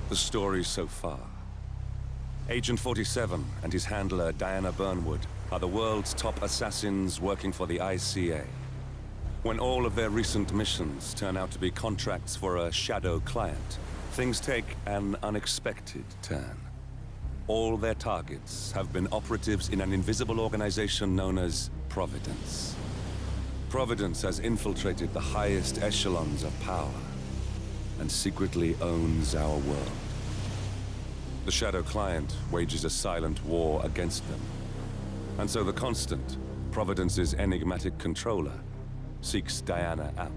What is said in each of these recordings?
The story so far. Agent 47 and his handler Diana Burnwood are the world's top assassins working for the ICA. When all of their recent missions turn out to be contracts for a shadow client, things take an unexpected turn. All their targets have been operatives in an invisible organization known as Providence. Providence has infiltrated the highest echelons of power and secretly owns our world. The Shadow Client wages a silent war against them. And so the Constant, Providence's enigmatic controller, seeks Diana out.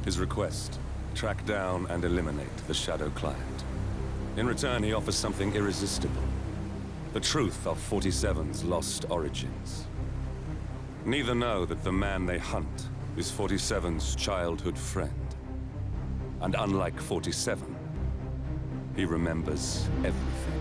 His request, track down and eliminate the Shadow Client. In return, he offers something irresistible. The truth of 47's lost origins. Neither know that the man they hunt is 47's childhood friend. And unlike 47, he remembers everything.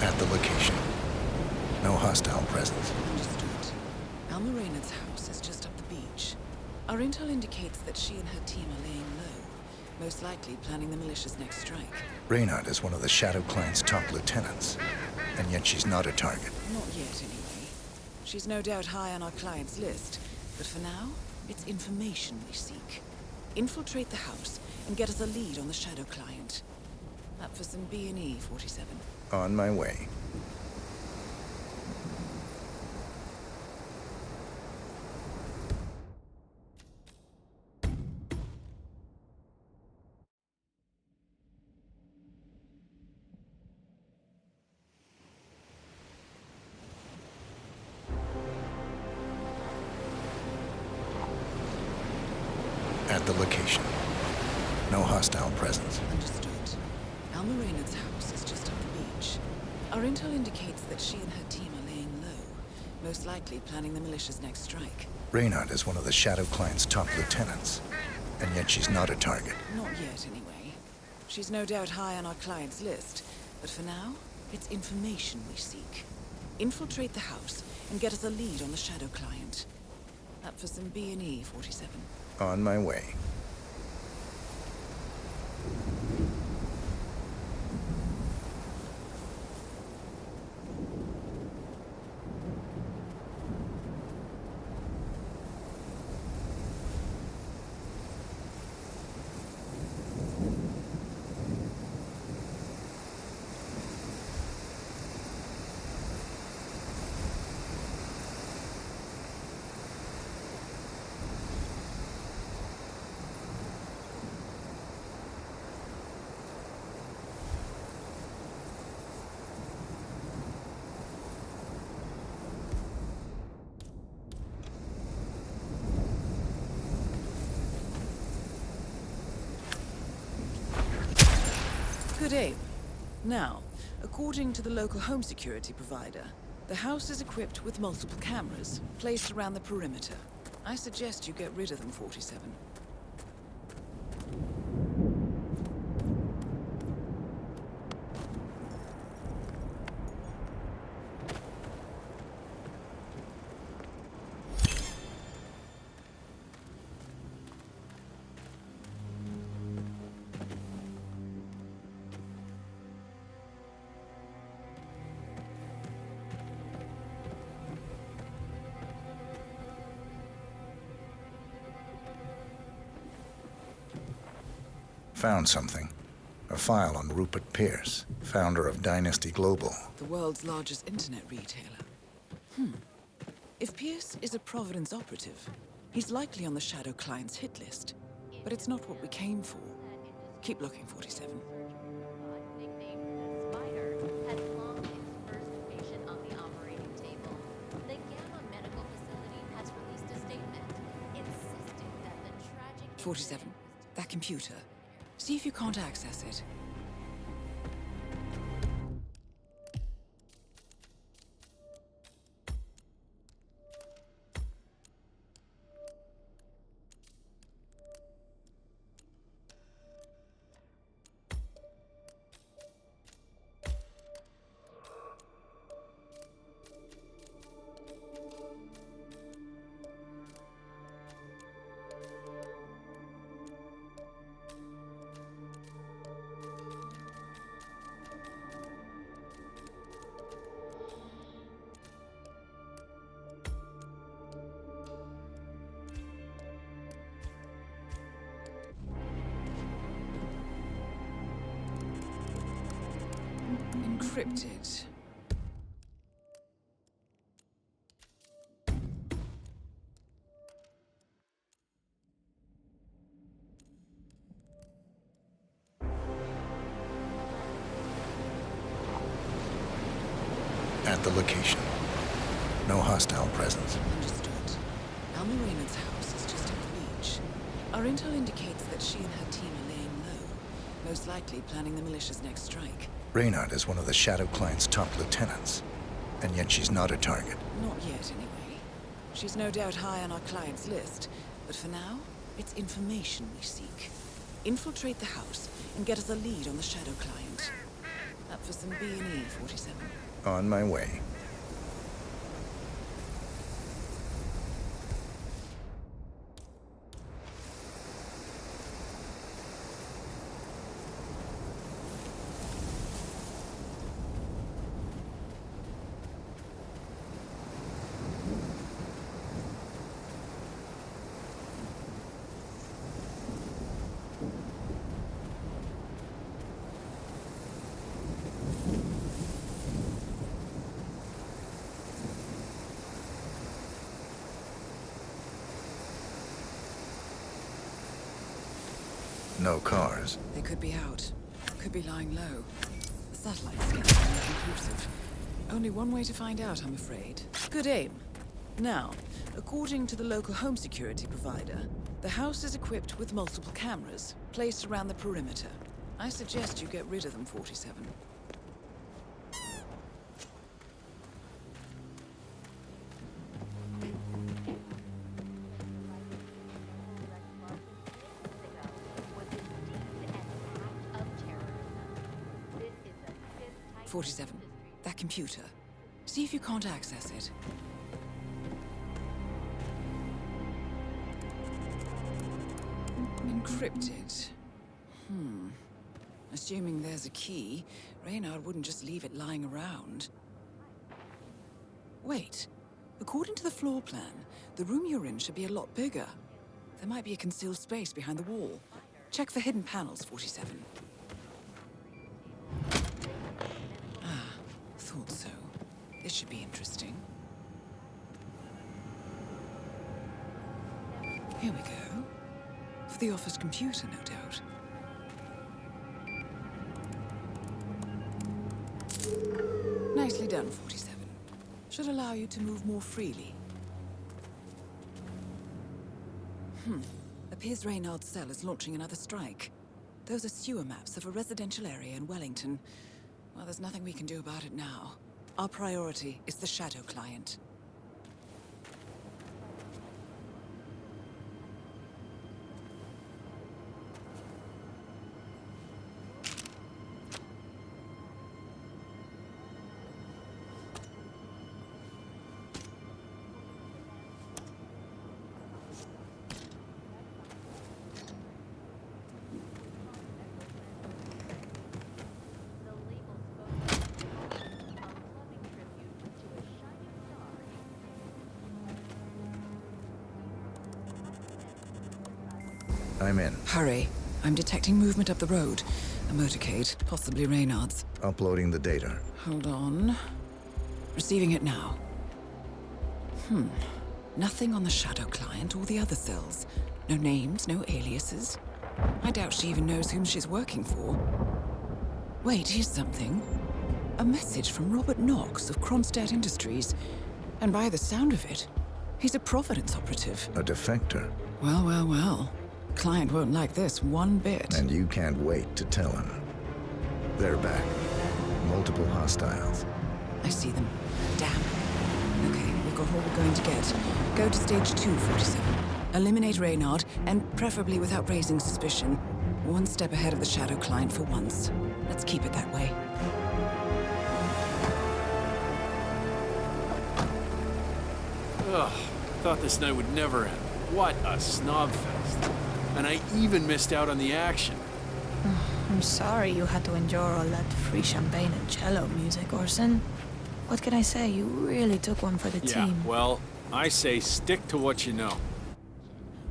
At the location. No hostile presence. Understood. Alma Reynard's house is just up the beach. Our intel indicates that she and her team are laying low, most likely planning the militia's next strike. Reynard is one of the Shadow Client's top lieutenants, and yet she's not a target. Not yet, anyway. She's no doubt high on our client's list, but for now, it's information we seek. Infiltrate the house and get us a lead on the Shadow Client. Up for some B&E, 47. On my way. At the location. No hostile presence. Understood. Alma Reynard's house is just up the beach. Our intel indicates that she and her team are laying low, most likely planning the militia's next strike. Reynard is one of the Shadow Client's top lieutenants, and yet she's not a target. Not yet, anyway. She's no doubt high on our client's list, but for now, it's information we seek. Infiltrate the house and get us a lead on the Shadow Client. Up for some B&E, 47. On my way. Good day. Now, according to the local home security provider, the house is equipped with multiple cameras placed around the perimeter. I suggest you get rid of them, 47. Found something. A file on Rupert Pierce, founder of Dynasty Global. The world's largest internet retailer. If Pierce is a Providence operative, he's likely on the Shadow Client's hit list. But it's not what we came for. Keep looking, 47. Nicknamed the Spider, had launched its first patient on the operating table. The Gamma Medical Facility has 47. That computer. See if you can't access it. Encrypted. At the location. No hostile presence. Understood. Alma Reynolds' house is just up the beach. Our intel indicates that she and her team are laying low, most likely planning the militia's next strike. Reynard is one of the Shadow Client's top lieutenants, and yet she's not a target. Not yet, anyway. She's no doubt high on our client's list, but for now, it's information we seek. Infiltrate the house and get us a lead on the Shadow Client. Up for some B&E, 47. On my way. No cars. They could be out. Could be lying low. The satellite scans are inconclusive. Only one way to find out, I'm afraid. Good aim. Now, according to the local home security provider, the house is equipped with multiple cameras placed around the perimeter. I suggest you get rid of them, 47. Was indeed an act of terrorism. This is the fifth type 47. of industry. That computer. See if you can't access it. Encrypted. Assuming there's a key, Reynard wouldn't just leave it lying around. Wait. According to the floor plan, the room you're in should be a lot bigger. There might be a concealed space behind the wall. Check for hidden panels, 47. Thought so. This should be interesting. Here we go. For the office computer, no doubt. Nicely done, 47. Should allow you to move more freely. Appears Reynard's cell is launching another strike. Those are sewer maps of a residential area in Wellington. Well, there's nothing we can do about it now. Our priority is the Shadow Client. The label spoke of a loving tribute to a shining star. I'm in. Hurry. I'm detecting movement up the road. A motorcade, possibly Reynard's. Uploading the data. Hold on. Receiving it now. Nothing on the Shadow Client or the other cells. No names, no aliases. I doubt she even knows whom she's working for. Wait, here's something. A message from Robert Knox of Kronstadt Industries. And by the sound of it, he's a Providence operative. A defector. Well, well, well. client won't like this one bit. And you can't wait to tell him. They're back. Multiple hostiles. I see them. Damn. Okay, we've got what we're going to get. Go to stage 247. Eliminate Reynard, and preferably without raising suspicion. One step ahead of the Shadow client for once. Let's keep it that way. Ugh, thought this night would never end. What a snob fest. And I even missed out on the action. I'm sorry you had to endure all that free champagne and cello music, Orson. What can I say? You really took one for the team. Well, I say stick to what you know.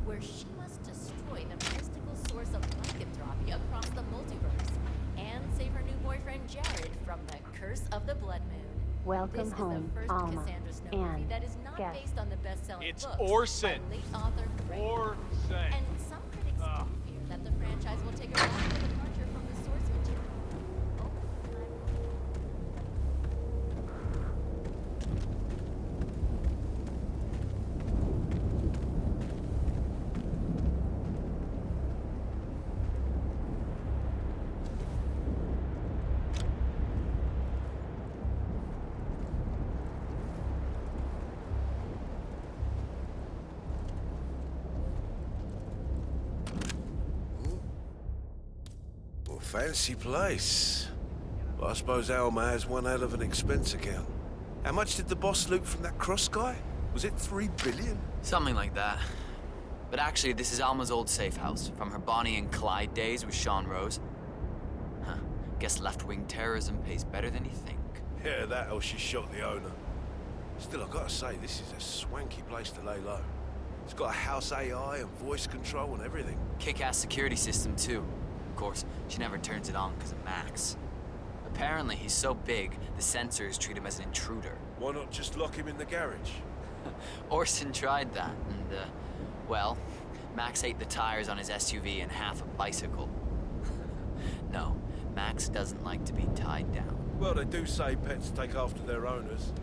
Where she must destroy the mystical source of lycanthropy across the multiverse and save her new boyfriend Jared from the curse of the Blood Moon. Welcome This home, is the first Alma. Cassandra Snow movie And that is not guest. based on the best-selling It's books Orson. by late author Ray. Orson. And some critics do fear that the franchise will take a radical departure from the source material. Well, fancy place. But I suppose Alma has one hell of an expense account. How much did the boss loot from that cross guy? Was it 3 billion? Something like that. But actually, this is Alma's old safe house, from her Bonnie and Clyde days with Sean Rose. Huh. Guess left-wing terrorism pays better than you think. Yeah, that or she shot the owner. Still, I gotta say, this is a swanky place to lay low. It's got a house AI and voice control and everything. Kick-ass security system, too. Of course, she never turns it on because of Max. Apparently, he's so big, the sensors treat him as an intruder. Why not just lock him in the garage? Orson tried that, and, well, Max ate the tires on his SUV and half a bicycle. No, Max doesn't like to be tied down. Well, they do say pets take after their owners.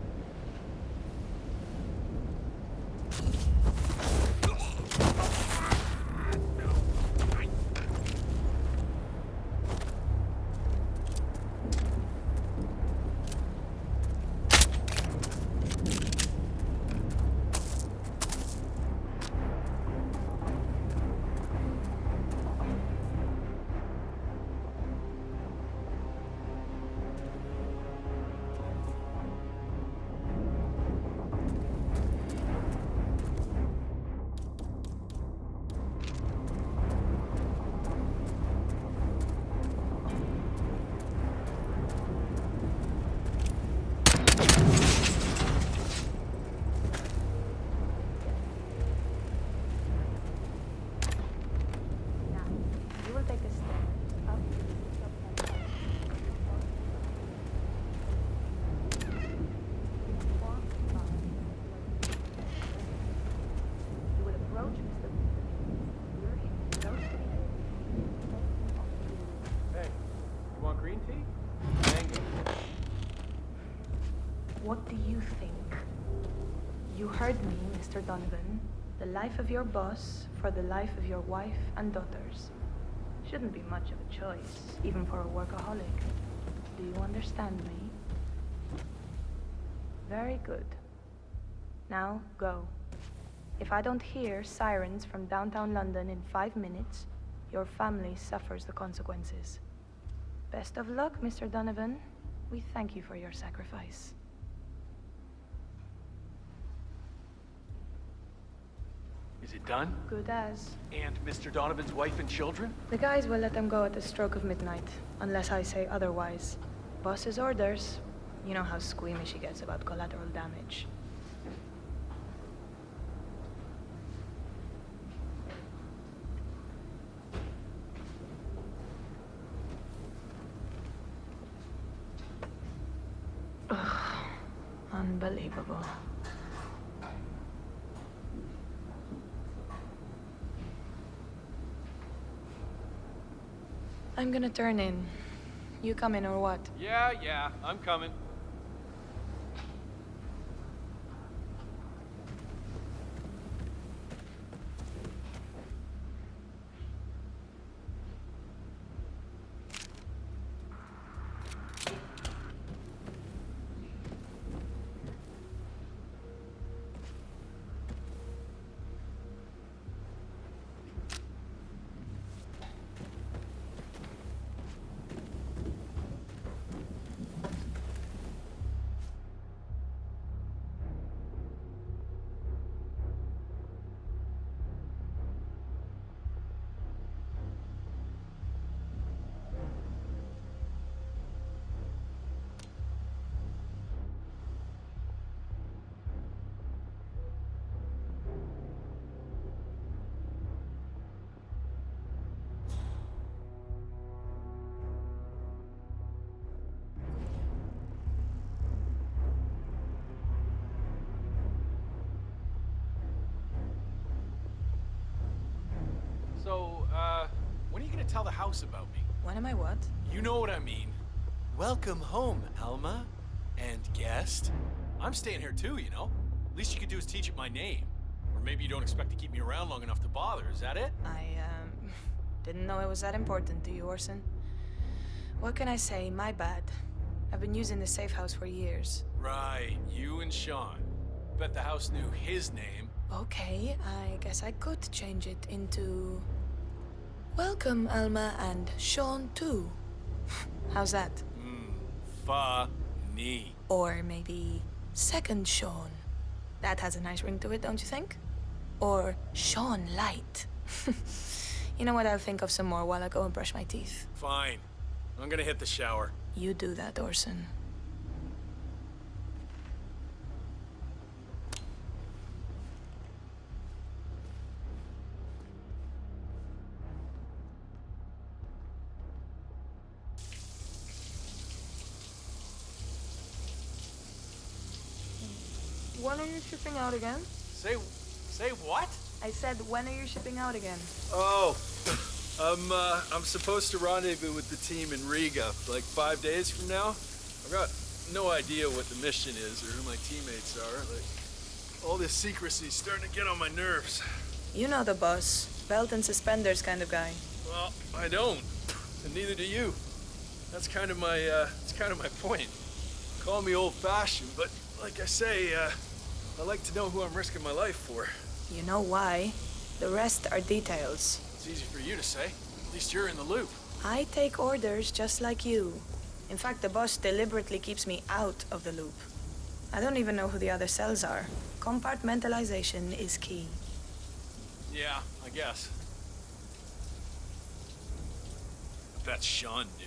You will take a step up to the subconscious. You will approach Mr. Lure him close to the edge. Hey, you want green tea? Mango. What do you think? You heard me, Mr. Donovan. The life of your boss for the life of your wife and daughters. Shouldn't be much of a choice, even for a workaholic. Do you understand me? Very good. Now, go. If I don't hear sirens from downtown London in 5 minutes, your family suffers the consequences. Best of luck, Mr. Donovan. We thank you for your sacrifice. Is it done? Good as. And Mr. Donovan's wife and children? The guys will let them go at the stroke of midnight, unless I say otherwise. Boss's orders. You know how squeamish he gets about collateral damage. Ugh, unbelievable. I'm gonna turn in. You come in or what? Yeah, I'm coming. house about me. When am I what? You know what I mean. Welcome home, Alma. And guest. I'm staying here too, you know? Least you could do is teach it my name. Or maybe you don't expect to keep me around long enough to bother, is that it? I, didn't know it was that important to you, Orson. What can I say? My bad. I've been using the safe house for years. Right, you and Sean. Bet the house knew his name. Okay, I guess I could change it into... Welcome, Alma, and Sean, too. How's that? Funny. Or maybe Second Sean. That has a nice ring to it, don't you think? Or Sean Light. You know what, I'll think of some more while I go and brush my teeth. Fine. I'm gonna hit the shower. You do that, Orson. When are you shipping out again? Say what? I said, when are you shipping out again? Oh, I'm supposed to rendezvous with the team in Riga, like 5 days from now. I've got no idea what the mission is or who my teammates are. Like, all this secrecy's starting to get on my nerves. You know the boss. Belt and suspenders kind of guy. Well, I don't, and neither do you. That's kind of my point. Call me old-fashioned, but like I say, I like to know who I'm risking my life for. You know why. The rest are details. It's easy for you to say. At least you're in the loop. I take orders just like you. In fact, the boss deliberately keeps me out of the loop. I don't even know who the other cells are. Compartmentalization is key. Yeah, I guess. If that's Sean knew.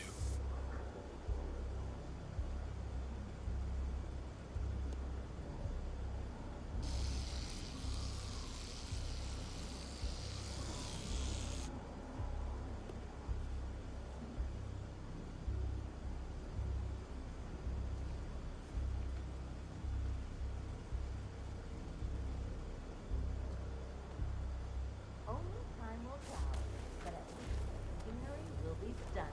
Only time will tell, but at least the scenery will be stunning.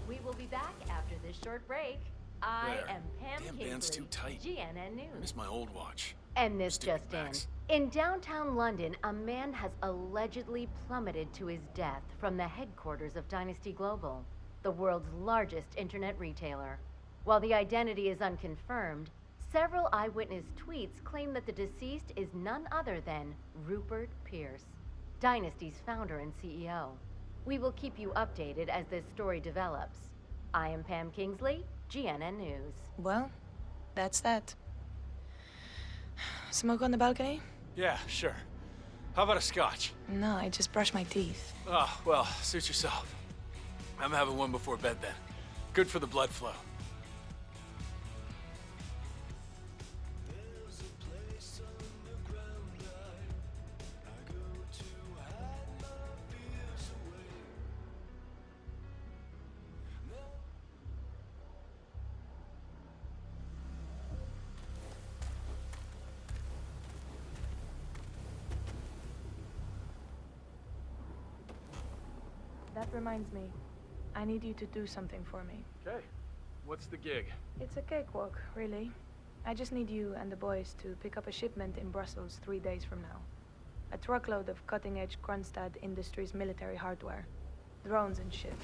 We will be back after this short break. I There. am Pam Damn Kingsley, band's too tight. GNN I News. miss my old watch. And this Stupid just Max. in downtown London, a man has allegedly plummeted to his death from the headquarters of Dynasty Global, the world's largest internet retailer. While the identity is unconfirmed, several eyewitness tweets claim that the deceased is none other than Rupert Pierce, Dynasty's founder and CEO. We will keep you updated as this story develops. I am Pam Kingsley, GNN News. Well, that's that. Smoke on the balcony? Yeah, sure. How about a scotch? No, I just brushed my teeth. Oh, well, suit yourself. I'm having one before bed then. Good for the blood flow. That reminds me. I need you to do something for me. Okay. What's the gig? It's a cakewalk, really. I just need you and the boys to pick up a shipment in Brussels 3 days from now. A truckload of cutting-edge Kronstadt Industries military hardware. Drones and shit.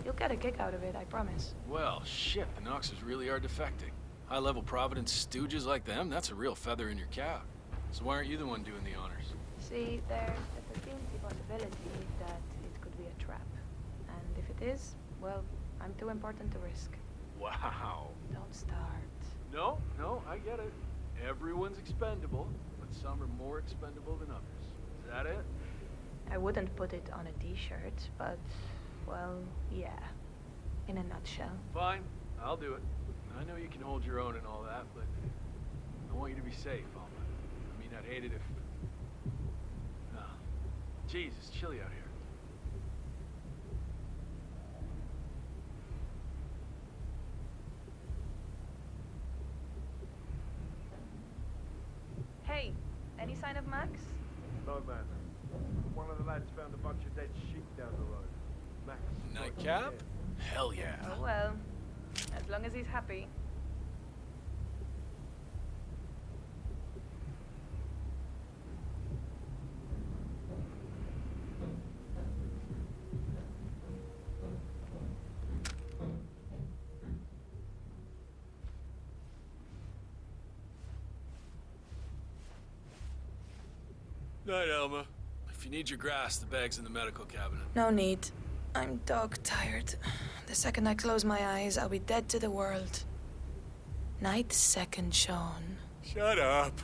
You'll get a kick out of it, I promise. Well, shit, the Knoxes really are defecting. High-level Providence stooges like them, that's a real feather in your cap. So why aren't you the one doing the honors? See, there's a teensy possibility that it could be a trap. And if it is, well, I'm too important to risk. Wow. Don't start. No, I get it. Everyone's expendable, but some are more expendable than others. Is that it? I wouldn't put it on a t-shirt, but, well, yeah. In a nutshell. Fine, I'll do it. I know you can hold your own and all that, but I want you to be safe, Alma. I mean, I'd hate it if... Oh. Jeez, it's chilly out here. Hey, any sign of Max? No, man. One of the lads found a bunch of dead sheep down the road. Nightcap? Hell yeah. Oh well. As long as he's happy. Night, Elma. If you need your grass, the bag's in the medical cabinet. No need. I'm dog tired. The second I close my eyes, I'll be dead to the world. Night, second, Sean. Shut up.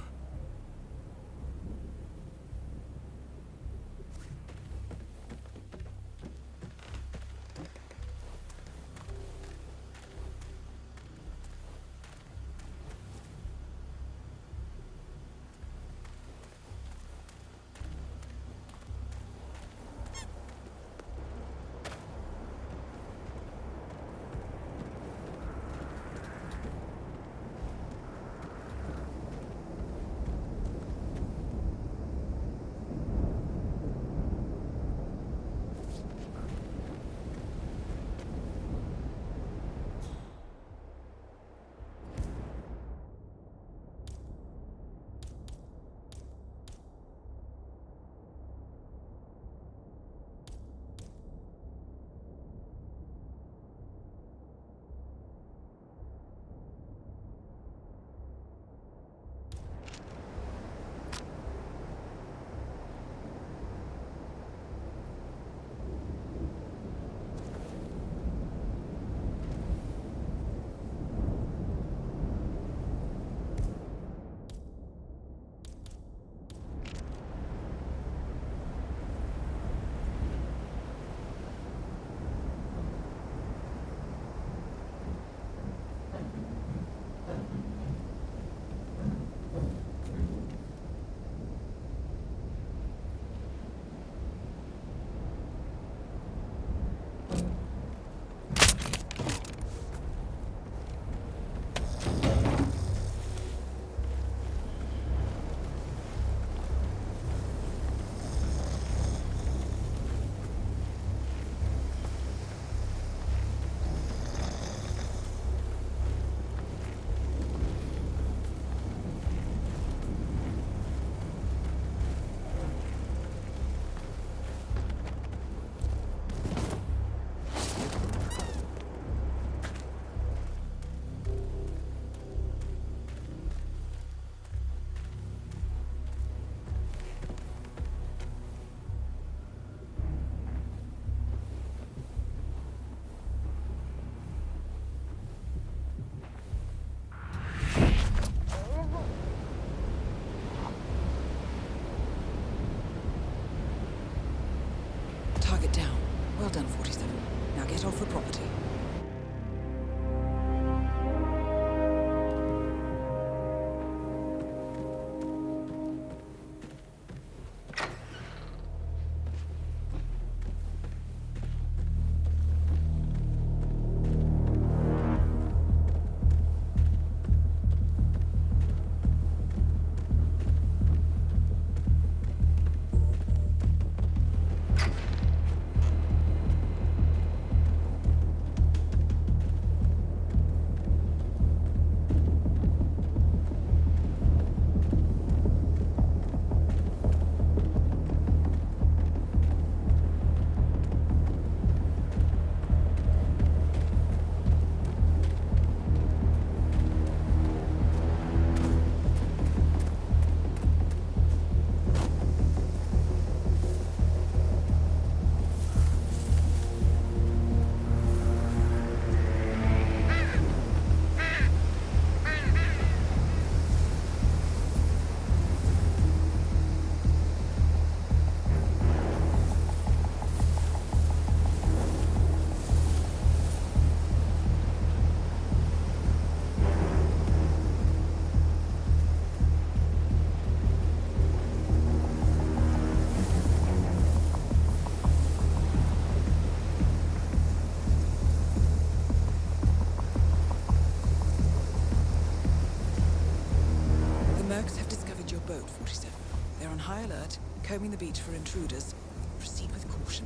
Target down. Well done, 47. Now get off the property. Boat 47. They're on high alert, combing the beach for intruders. Proceed with caution.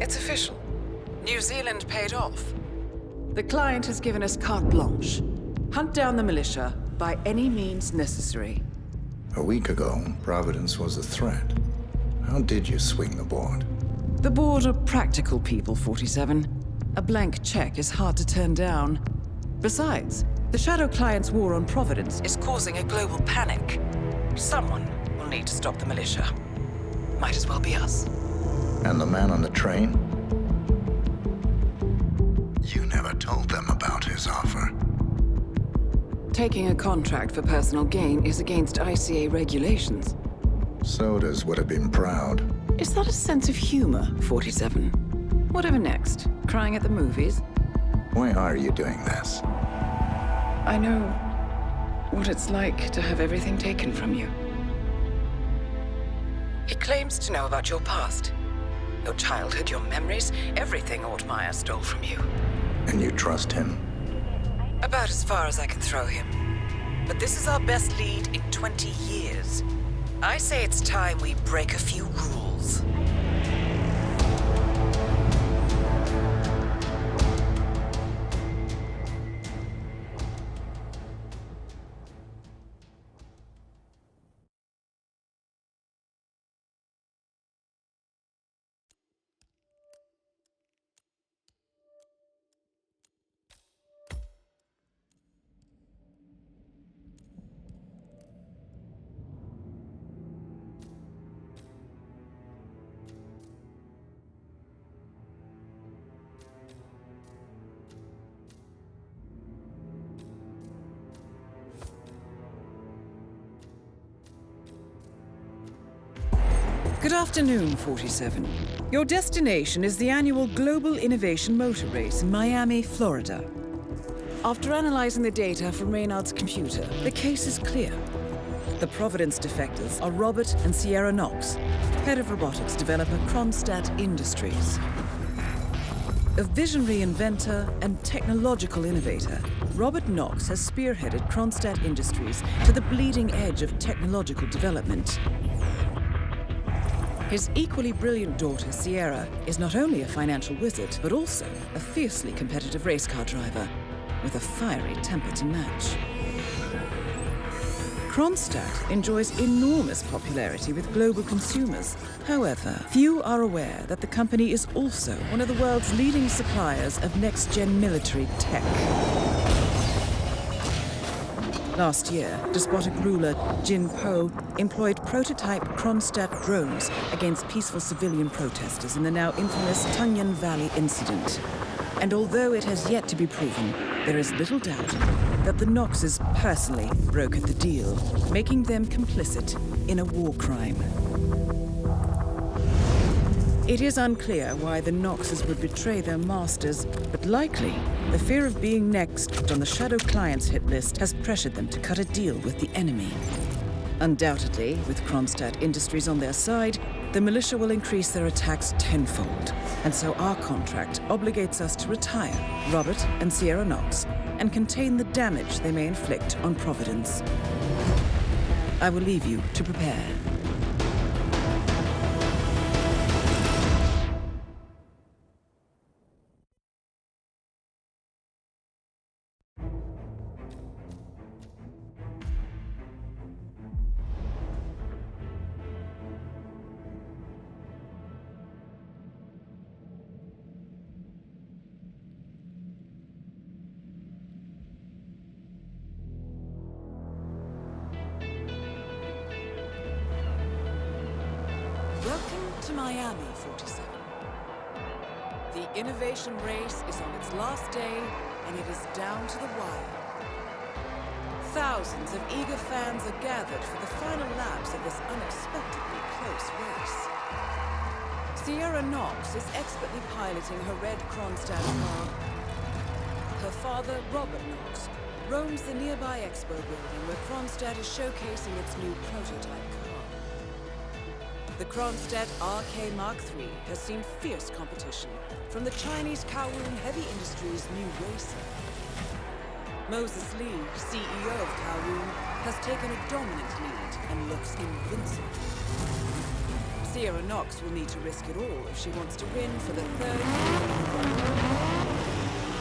It's official. New Zealand paid off. The client has given us carte blanche. Hunt down the militia by any means necessary. A week ago, Providence was a threat. How did you swing the board? The board are practical people, 47. A blank check is hard to turn down. Besides, the Shadow Client's war on Providence is causing a global panic. Someone will need to stop the militia. Might as well be us. And the man on the train? You never told them about his offer. Taking a contract for personal gain is against ICA regulations. Sodas would have been proud. Is that a sense of humor, 47? Whatever next? Crying at the movies? Why are you doing this? I know what it's like to have everything taken from you. He claims to know about your past. Your childhood, your memories, everything Ortmeyer stole from you. And you trust him? About as far as I can throw him. But this is our best lead in 20 years. I say it's time we break a few rules. Good afternoon, 47. Your destination is the annual Global Innovation Motor Race in Miami, Florida. After analyzing the data from Reynard's computer, the case is clear. The Providence defectors are Robert and Sierra Knox, head of robotics developer Kronstadt Industries. A visionary inventor and technological innovator, Robert Knox has spearheaded Kronstadt Industries to the bleeding edge of technological development. His equally brilliant daughter, Sierra, is not only a financial wizard, but also a fiercely competitive race car driver, with a fiery temper to match. Kronstadt enjoys enormous popularity with global consumers. However, few are aware that the company is also one of the world's leading suppliers of next-gen military tech. Last year, despotic ruler Jin Po employed prototype Kronstadt drones against peaceful civilian protesters in the now infamous Tungan Valley incident. And although it has yet to be proven, there is little doubt that the Knoxes personally brokered the deal, making them complicit in a war crime. It is unclear why the Knoxes would betray their masters, but likely the fear of being next on the Shadow Client's hit list has pressured them to cut a deal with the enemy. Undoubtedly, with Kronstadt Industries on their side, the militia will increase their attacks tenfold, and so our contract obligates us to retire Robert and Sierra Knox and contain the damage they may inflict on Providence. I will leave you to prepare. Welcome to Miami, 47. The innovation race is on its last day, and it is down to the wire. Thousands of eager fans are gathered for the final laps of this unexpectedly close race. Sierra Knox is expertly piloting her red Kronstadt car. Her father, Robert Knox, roams the nearby expo building where Kronstadt is showcasing its new prototype car. The Kronstadt RK Mark III has seen fierce competition from the Chinese Kowloon Heavy Industries' new racer. Moses Lee, CEO of Kowloon, has taken a dominant lead and looks invincible. Sierra Knox will need to risk it all if she wants to win for the third year in a row.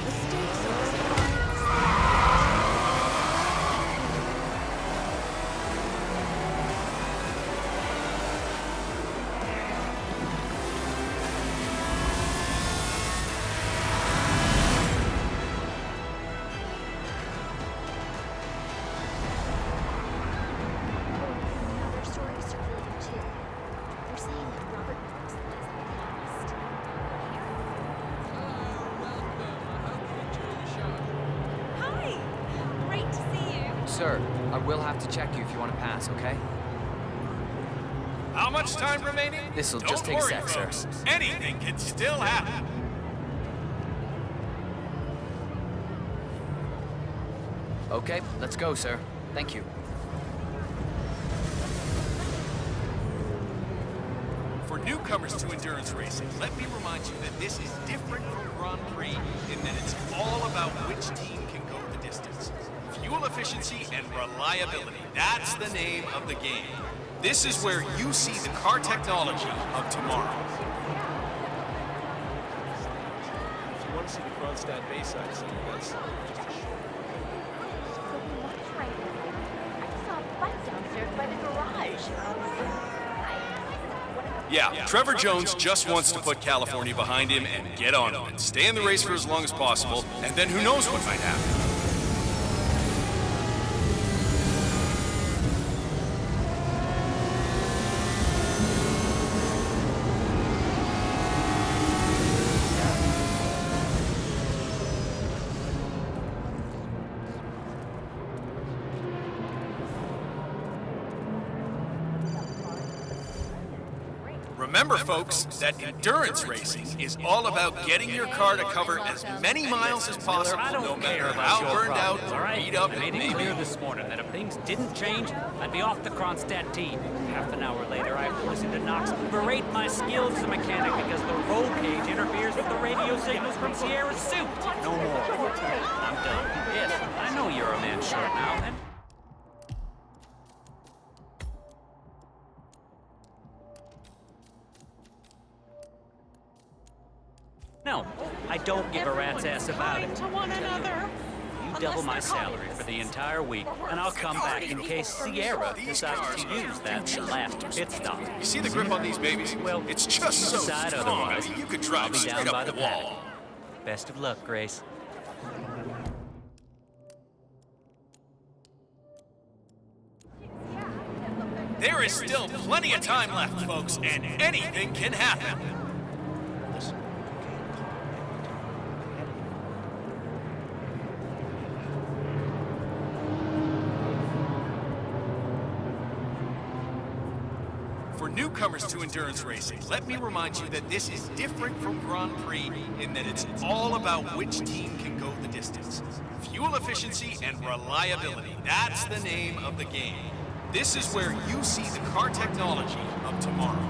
The stakes are as high as Now their stories circulating too. They're saying that Robert Brooks lies in the past. Hi! Great to see you. Sir, I will have to check you if you want to pass, okay? How much time remaining? This'll Don't just take a worry, sec, sir. folks. Anything can still happen. Okay, let's go, sir. Thank you. For newcomers to endurance racing, let me remind you that this is different from Grand Prix in that it's all about which team can go the distance. Fuel efficiency and reliability, that's the name of the game. This is where you see the car technology of tomorrow. If you want to see the Kronstadt Bayside scene, that's So what's right now? I saw a bike downstairs by the garage. Yeah, Trevor Jones just wants to put California behind him and get on it. Stay in the race for as long as possible, and then who knows what might happen. Remember, folks, that endurance racing is all about getting your car to cover as many miles as possible, no matter how burned out or beat up I it made may it clear be. this morning that if things didn't change, I'd be off the Kronstadt team. Half an hour later, I listened to Knox berate my skills as a mechanic because the roll cage interferes with the radio signals from Sierra's suit. No more. I'm done. Yes, I know you're a man short now, and no, I don't give a rat's ass about it. To one another. You double my salary for the entire week, and I'll come back in case Sierra decides to use that last pit stop. You see the grip on these babies? Well, it's just so decide strong. otherwise. I mean, you could I'll drive be straight down by up the the wall. paddock. Best of luck, Grace. There is still plenty of time left, folks, and anything can happen. For newcomers to endurance racing, let me remind you that this is different from Grand Prix in that it's all about which team can go the distance. Fuel efficiency and reliability, that's the name of the game. This is where you see the car technology of tomorrow.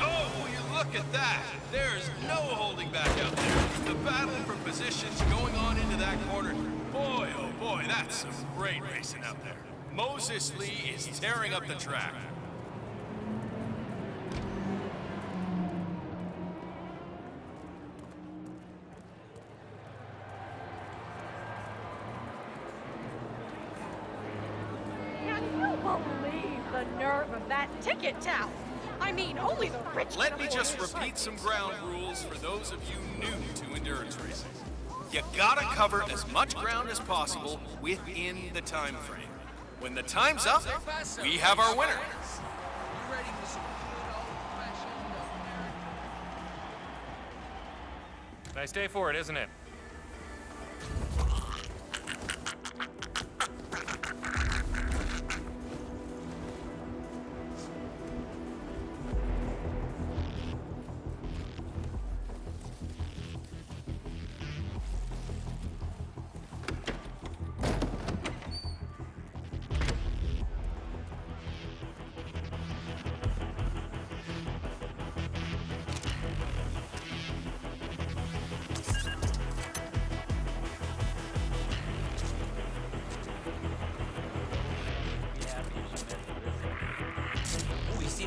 Oh, you look at that! There's no holding back out there. The battle for positions going on into that corner. Boy, oh boy, that's some great racing out there. Moses Lee is tearing up the track. Can you believe the nerve of that ticket tout? I mean, only the rich Let can me afford just this. repeat some ground rules for those of you new to endurance racing. You gotta cover as much ground as possible within the time frame. When the time's up, we have our winner. Nice day for it, isn't it?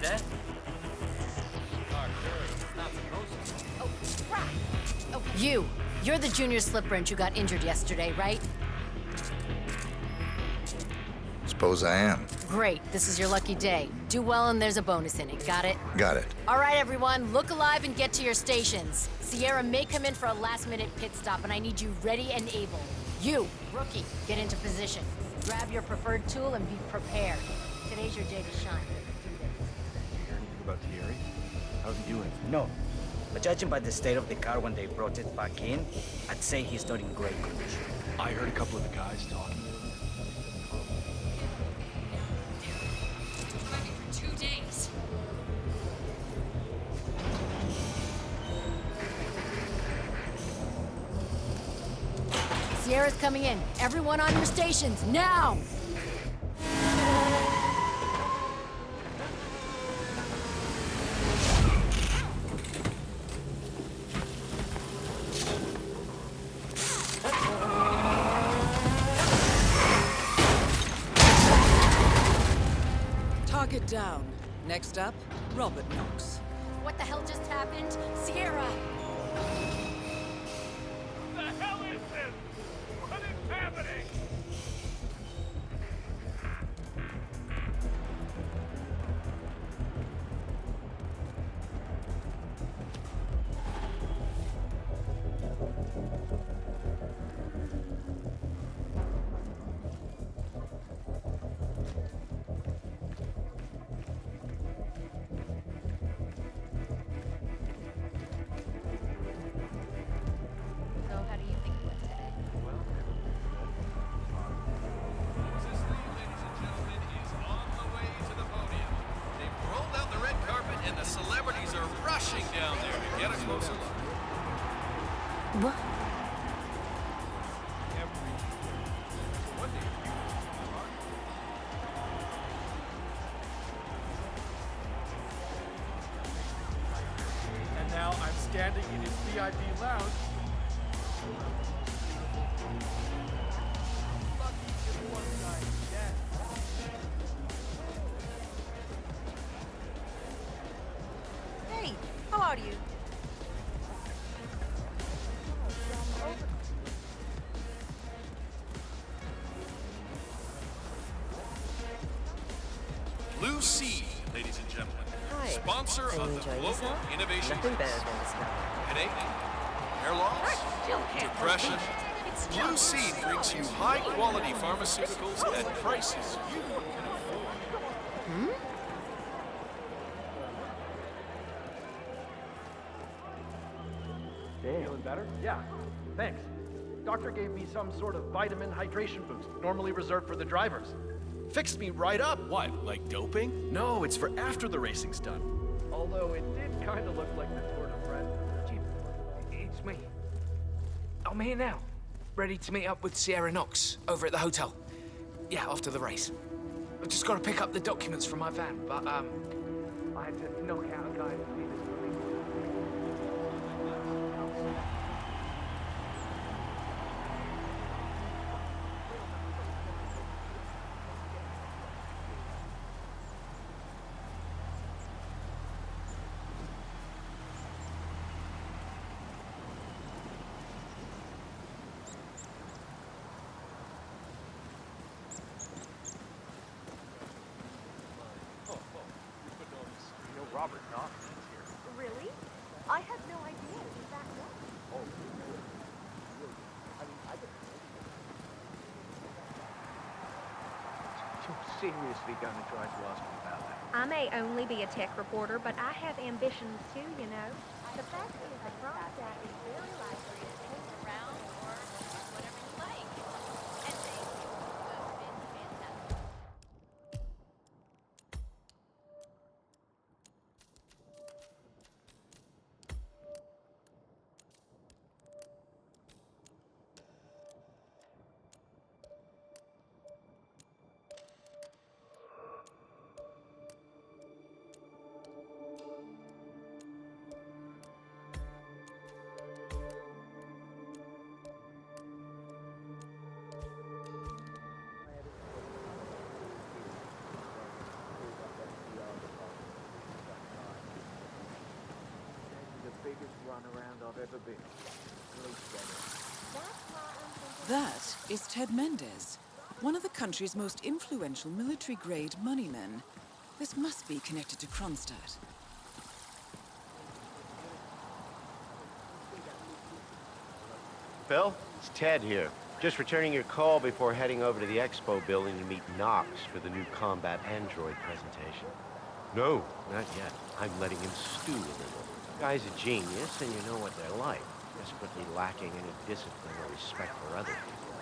eh? Not supposed to. Oh, crap! Okay. You're the junior slip wrench who got injured yesterday, right? Suppose I am. Great, this is your lucky day. Do well and there's a bonus in it, got it? Got it. All right, everyone, look alive and get to your stations. Sierra may come in for a last-minute pit stop, and I need you ready and able. You, rookie, get into position. Grab your preferred tool and be prepared. Today's your day to shine. Do this. Did you hear anything about Thierry? How's he doing? No. But judging by the state of the car when they brought it back in, I'd say he's not in great condition. I heard a couple of the guys talking. For 2 days. Sierra's coming in. Everyone on your stations, now! Target down. Next up, Robert Knox. What the hell just happened? Sierra! The hell is this? What is happening? So how do you think it went today? Moses Lee, ladies and gentlemen, is on the way to the podium. They've rolled out the red carpet and the celebrities are rushing down there to get a closer look. What? And now I'm standing in his VIP lounge. Lucky just one guy dead. Hey, how are you? Blue Seed, ladies and gentlemen. Hi. Sponsor Are you of the enjoying Global yourself? Innovation Nothing better Test. than this guy. Headache? Hair loss? Depression? Blue Seed brings you high-quality pharmaceuticals at prices you can afford. Feeling better? Yeah. Thanks. Doctor gave me some sort of vitamin hydration boost, normally reserved for the drivers. Fixed me right up. What, like doping? No, it's for after the racing's done. Although it did kind of look like the Tour de France. Jim, it's me. I'm here now, ready to meet up with Sierra Knox over at the hotel. Yeah, after the race. I've just got to pick up the documents from my van, but I had to knock out a guy to see this for me. Robert Knox is here. Really? I had no idea it was that young. Oh, really? I mean, I didn't know. You're seriously going to try to ask me about that? I may only be a tech reporter, but I have ambitions too, you know. The fact is, the Chromstat is very likely to take around or whatever you like. And they have been fantastic. runaround I've ever been. At least That is Ted Mendez, one of the country's most influential military-grade moneymen. This must be connected to Kronstadt. Phil, it's Ted here. Just returning your call before heading over to the expo building to meet Knox for the new combat android presentation. No, not yet. I'm letting him stew a little. Guy's a genius, and you know what they're like. Desperately lacking any discipline or respect for other people.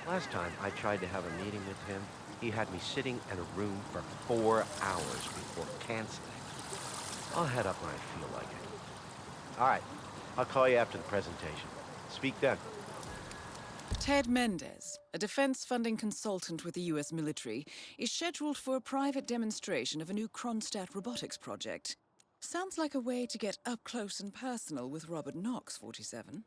Last time I tried to have a meeting with him, he had me sitting in a room for 4 hours before canceling. I'll head up when I feel like it. All right, I'll call you after the presentation. Speak then. Ted Mendez, a defense funding consultant with the US military, is scheduled for a private demonstration of a new Kronstadt robotics project. Sounds like a way to get up close and personal with Robert Knox, 47.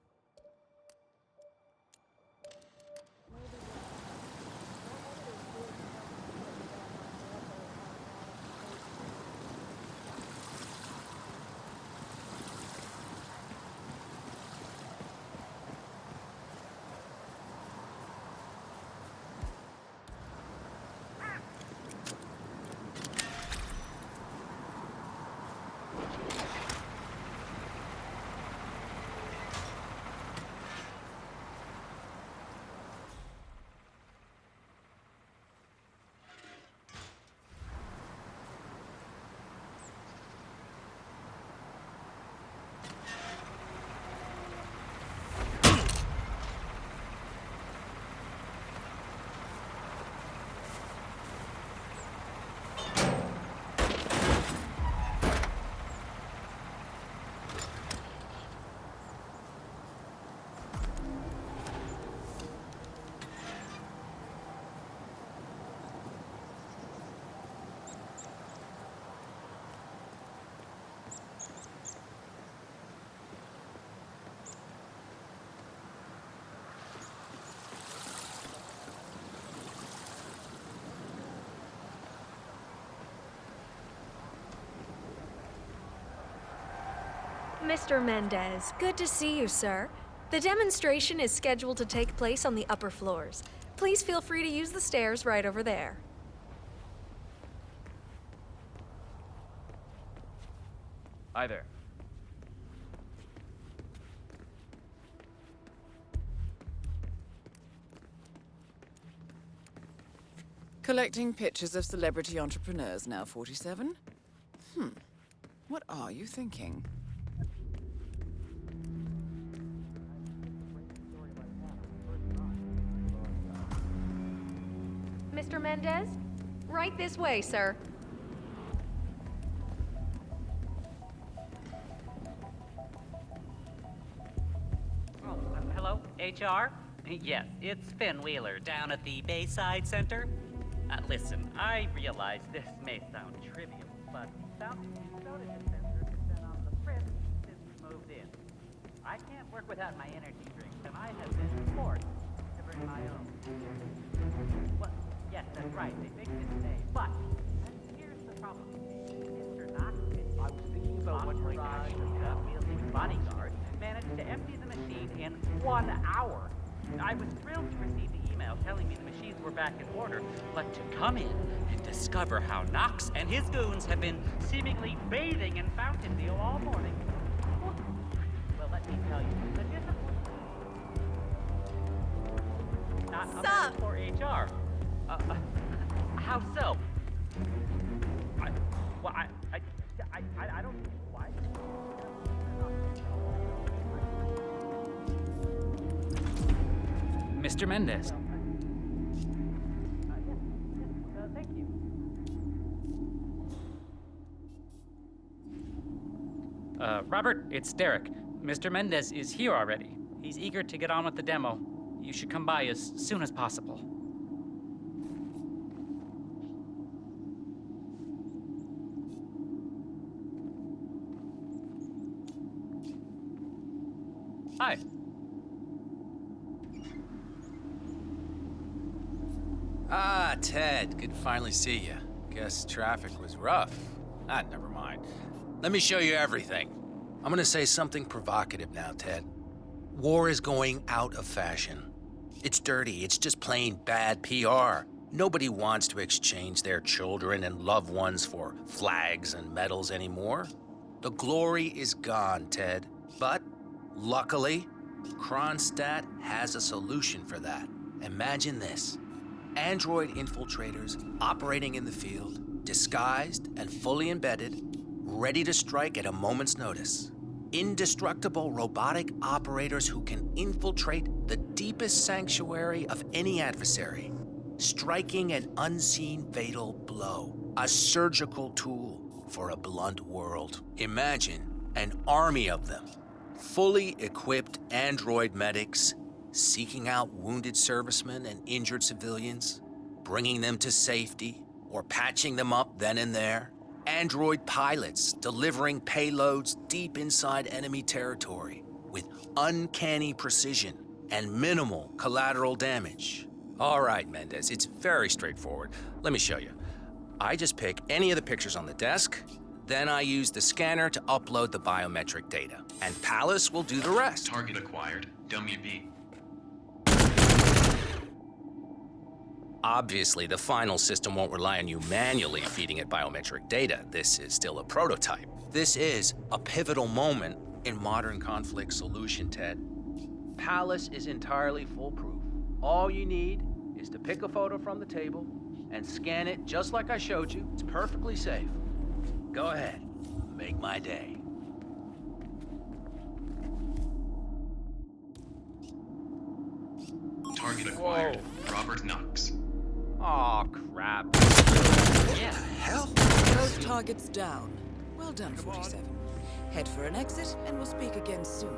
Mr. Mendez, good to see you, sir. The demonstration is scheduled to take place on the upper floors. Please feel free to use the stairs right over there. Hi there. Collecting pictures of celebrity entrepreneurs now, 47? What are you thinking? Mr. Mendez? Right this way, sir. Oh, hello, HR? Yes, it's Finn Wheeler down at the Bayside Center. Listen, I realize this may sound trivial, but the fountain soda dispenser has been on the fritz since we moved in. I can't work without my energy drinks, and I have been forced to bring my own. Well, yes, that's right, they fixed it today, but here's the problem. Mr. Knox, I was thinking about what my wheeling bodyguard managed to empty the machine in 1 hour. I was thrilled to receive the email telling me the machines were back in order, but to come in and discover how Knox and his goons have been seemingly bathing in Fountainville all morning. Well, let me tell you, the discipline... Not a match for HR. How so? I don't... Why? Mr. Mendez. Thank you. Robert, it's Derek. Mr. Mendez is here already. He's eager to get on with the demo. You should come by as soon as possible. Hi. Ah, Ted. Good to finally see you. Guess traffic was rough. Never mind. Let me show you everything. I'm gonna say something provocative now, Ted. War is going out of fashion. It's dirty, it's just plain bad PR. Nobody wants to exchange their children and loved ones for flags and medals anymore. The glory is gone, Ted. But, luckily, Kronstadt has a solution for that. Imagine this. Android infiltrators operating in the field, disguised and fully embedded, ready to strike at a moment's notice. Indestructible robotic operators who can infiltrate the deepest sanctuary of any adversary, striking an unseen fatal blow, a surgical tool for a blunt world. Imagine an army of them, fully equipped android medics, seeking out wounded servicemen and injured civilians, bringing them to safety or patching them up then and there. Android pilots delivering payloads deep inside enemy territory with uncanny precision and minimal collateral damage. All right, Mendez, it's very straightforward. Let me show you. I just pick any of the pictures on the desk, then I use the scanner to upload the biometric data, and Palace will do the rest. Target acquired. WB. Obviously, the final system won't rely on you manually feeding it biometric data. This is still a prototype. This is a pivotal moment in modern conflict solution, Ted. Palace is entirely foolproof. All you need is to pick a photo from the table and scan it just like I showed you. It's perfectly safe. Go ahead, make my day. Target acquired. Robert Knox. Aw, crap. Yeah, hell? Both targets down. Well done, 47. Head for an exit, and we'll speak again soon.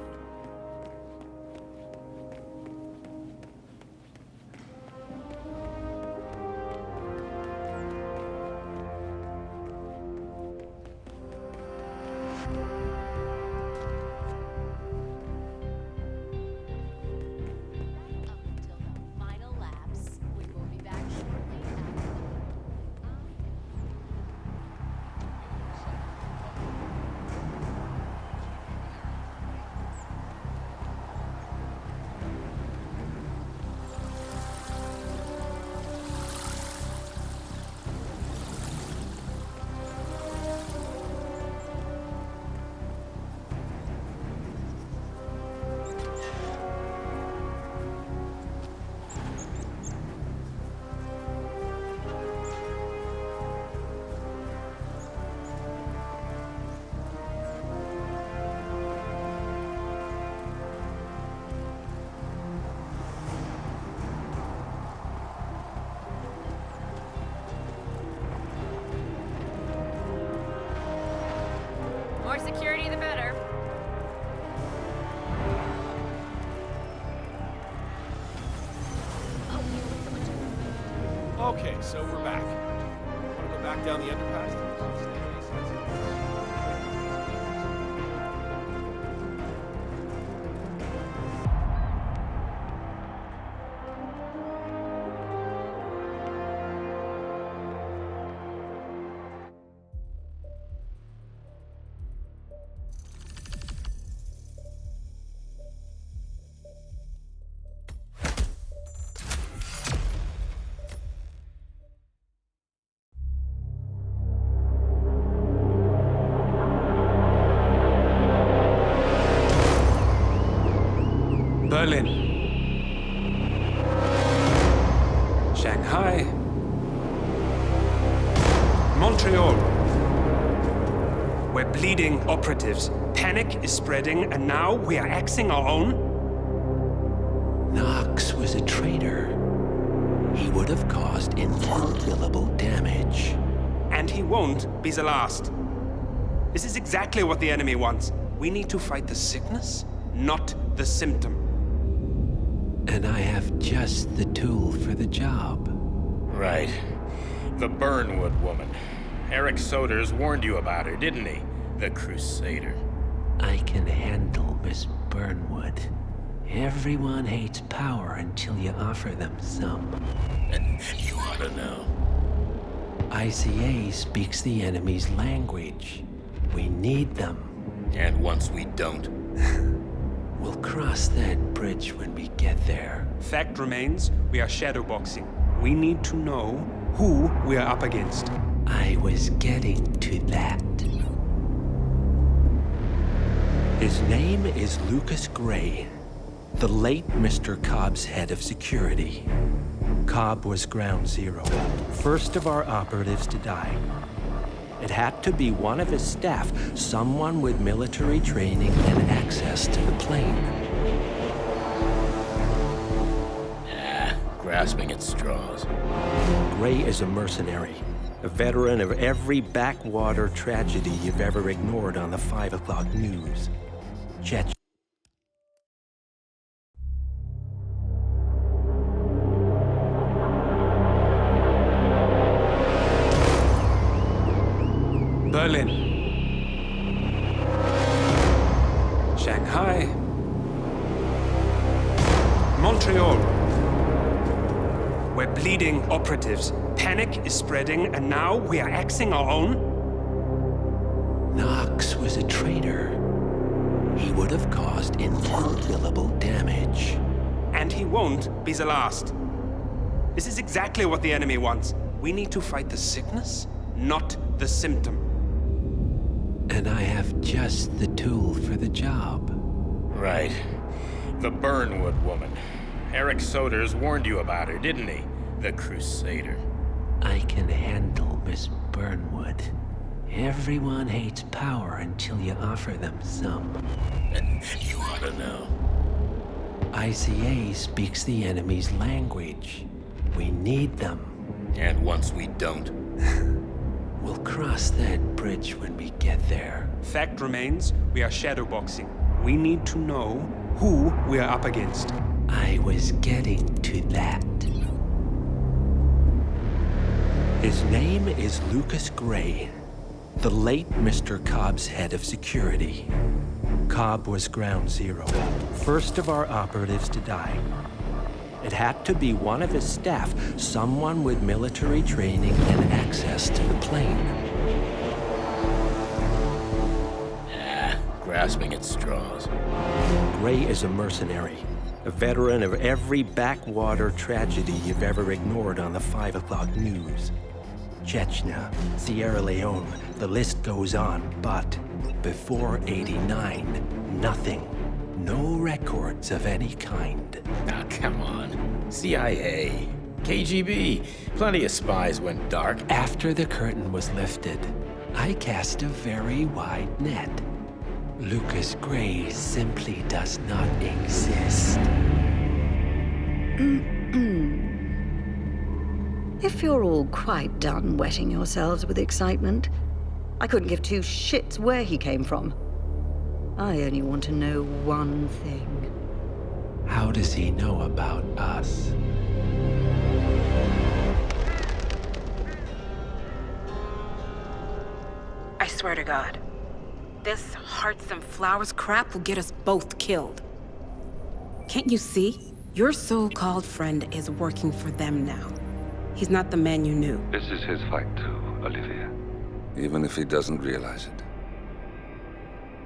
More security, the better. Okay, so we're back. Want to go back down the underpass? Berlin, Shanghai, Montreal. We're bleeding operatives. Panic is spreading, and now we are axing our own? Knox was a traitor. He would have caused incalculable damage. And he won't be the last. This is exactly what the enemy wants. We need to fight the sickness, not the symptom. And I have just the tool for the job. Right. The Burnwood woman. Eric Soders warned you about her, didn't he? The Crusader. I can handle Miss Burnwood. Everyone hates power until you offer them some. And you ought to know. ICA speaks the enemy's language. We need them. And once we don't, We'll cross that bridge when we get there. Fact remains, we are shadowboxing. We need to know who we are up against. I was getting to that. His name is Lucas Gray, the late Mr. Cobb's head of security. Cobb was ground zero, first of our operatives to die. It had to be one of his staff, someone with military training and access to the plane. grasping at straws. Gray is a mercenary, a veteran of every backwater tragedy you've ever ignored on the 5 o'clock news. Chet. Berlin. Shanghai. Montreal. We're bleeding operatives. Panic is spreading, and now we are axing our own? Knox was a traitor. He would have caused incalculable damage. And he won't be the last. This is exactly what the enemy wants. We need to fight the sickness, not the symptom. And I have just the tool for the job. Right. The Burnwood woman. Eric Soders warned you about her, didn't he? The Crusader. I can handle Miss Burnwood. Everyone hates power until you offer them some. You ought to know. ICA speaks the enemy's language. We need them. And once we don't, we'll cross that bridge when we get there. Fact remains, we are shadowboxing. We need to know who we are up against. I was getting to that. His name is Lucas Gray, the late Mr. Cobb's head of security. Cobb was ground zero, first of our operatives to die. It had to be one of his staff, someone with military training and access to the plane. Grasping at straws. Gray is a mercenary, a veteran of every backwater tragedy you've ever ignored on the 5 o'clock news. Chechnya, Sierra Leone, the list goes on, but before '89, nothing. No records of any kind. Ah, come on. CIA, KGB, plenty of spies went dark. After the curtain was lifted, I cast a very wide net. Lucas Gray simply does not exist. If you're all quite done wetting yourselves with excitement, I couldn't give two shits where he came from. I only want to know one thing. How does he know about us? I swear to God, this hearts and flowers crap will get us both killed. Can't you see? Your so-called friend is working for them now. He's not the man you knew. This is his fight too, Olivia. Even if he doesn't realize it.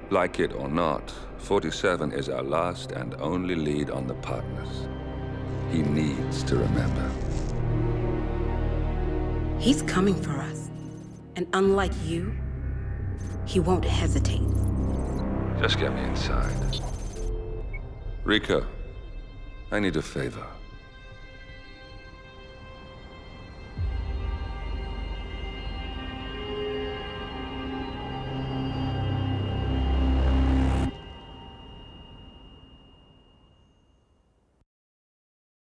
Like it or not, 47 is our last and only lead on the partners. He needs to remember. He's coming for us. And unlike you, he won't hesitate. Just get me inside. Rico, I need a favor.